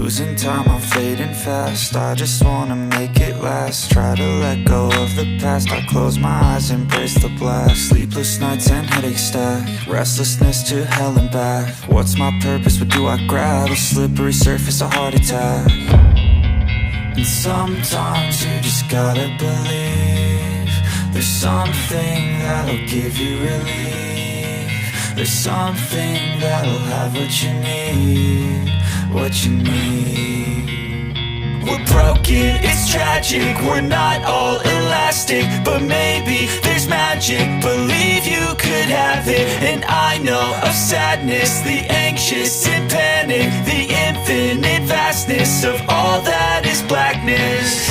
Losing time, I'm fading fast. I just wanna make it last. Try to let go of the past. I close my eyes, embrace the blast. Sleepless nights and headache stack. Restlessness to hell and back. What's my purpose, what do I grab? A slippery surface, a heart attack. And sometimes you just gotta believe there's something that'll give you relief. There's something that'll have what you need, what you need. We're broken, it's tragic, we're not all elastic, but maybe there's magic. Believe you could have it, and I know of sadness, the anxious and panic, the infinite vastness of all that is blackness.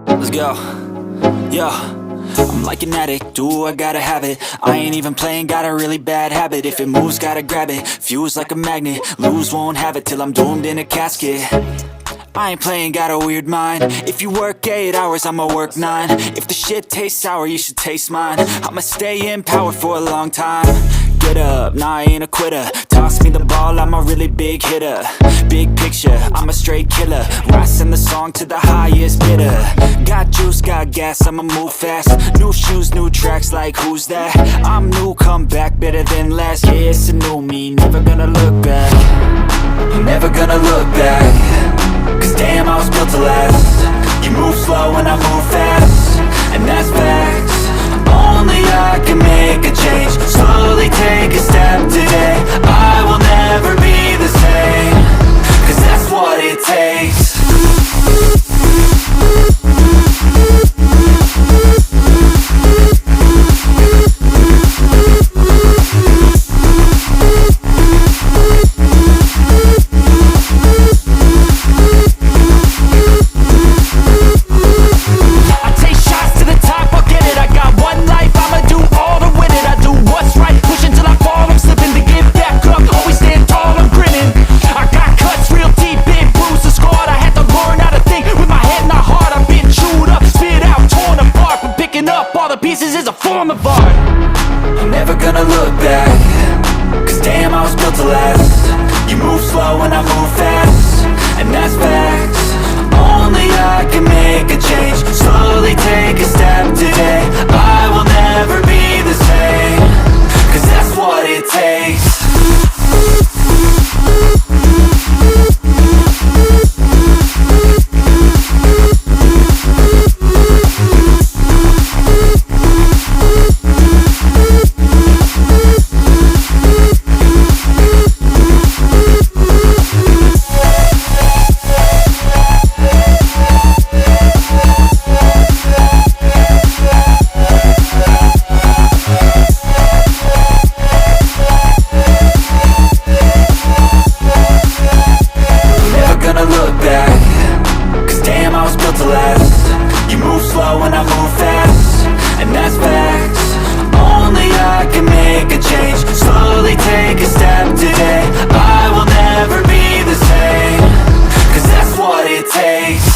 Let's go. Yo, I'm like an addict, do I gotta have it. I ain't even playing, got a really bad habit. If it moves, gotta grab it, fuse like a magnet. Lose, won't have it till I'm doomed in a casket. I ain't playing, got a weird mind. If you work 8 hours, I'ma work 9. If the shit tastes sour, you should taste mine. I'ma stay in power for a long time. Get up, nah, I ain't a quitter. Toss me the ball, I'm a really big hitter. Big picture, I'm a straight killer. Rising the song to the highest bidder. Got juice, got gas, I'ma move fast. New shoes, new tracks, like who's that? I'm new, come back, better than last. Yeah, it's a new me, never gonna look back. Never gonna look back. Cause damn, I was built to last. You move slow and I move fast, and that's facts. Only I can make a change. Slowly take a step today. I will never be the same. Cause that's what it takes. Pieces is a form of art. I'm never gonna look back. Cause damn, I was built to last. You move slow and I move fast, and that's facts. Only I can make a change. Slowly take a step today. I will never be the same. Cause that's what it takes. built to last. You move slow and I move fast, and that's facts. Only I can make a change. Slowly take a step today. I will never be the same, 'cause that's what it takes.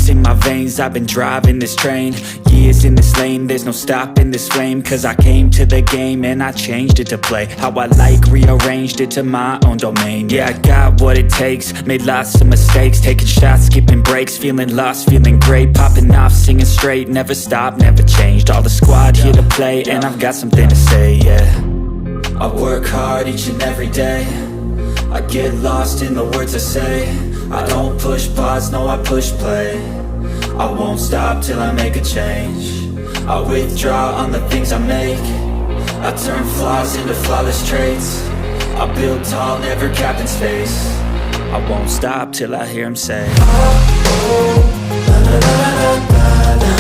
In my veins, I've been driving this train. Years in this lane, there's no stopping this flame. 'Cause I came to the game and I changed it to play how I like, rearranged it to my own domain. Yeah, I got what it takes, made lots of mistakes, taking shots, skipping breaks, feeling lost, feeling great, popping off, singing straight, never stopped, never changed. All the squad here to play, and I've got something to say, yeah. I work hard each and every day. I get lost in the words I say. I don't push pause, no, I push play. I won't stop till I make a change. I withdraw on the things I make. I turn flaws into flawless traits. I build tall, never capped in space. I won't stop till I hear him say, oh, oh, la, la, la, la, la, la.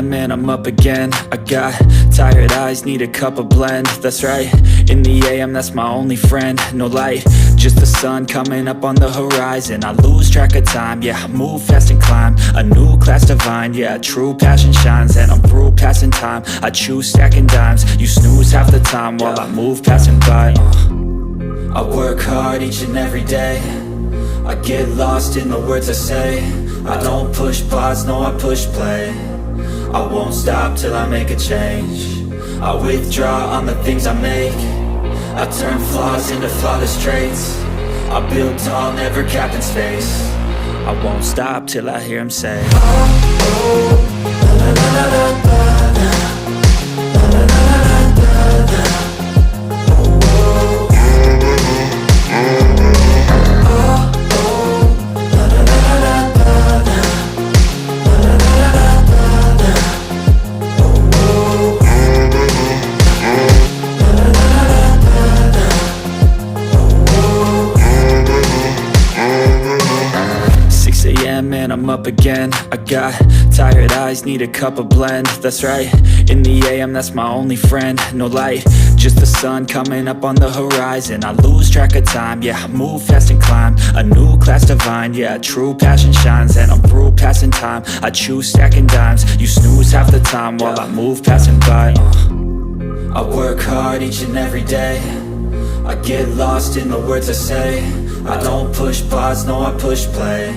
And I'm up again. I got tired eyes, need a cup of blend. That's right, in the AM, that's my only friend. No light, just the sun coming up on the horizon. I lose track of time, yeah, I move fast and climb a new class divine, yeah, true passion shines. And I'm through passing time, I choose stacking dimes. You snooze half the time while I move passing by. I work hard each and every day. I get lost in the words I say. I don't push pause, no, I push play. I won't stop till I make a change. I withdraw on the things I make. I turn flaws into flawless traits. I build tall, never capped in space. I won't stop till I hear him say, oh, oh, la, la, la, la, la, la. And I'm up again. I got tired eyes, need a cup of blend. That's right, in the AM, that's my only friend. No light, just the sun coming up on the horizon. I lose track of time, yeah, I move fast and climb a new class divine, yeah, true passion shines. And I'm through passing time, I choose stacking dimes. You snooze half the time while I move passing by. I work hard each and every day. I get lost in the words I say. I don't push pause, no, I push play.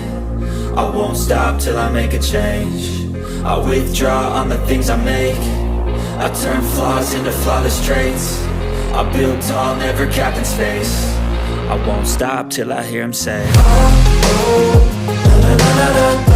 I won't stop till I make a change. I withdraw on the things I make. I turn flaws into flawless traits. I build tall, never capped in space. I won't stop till I hear him say, oh, oh, la, la, la, la, la.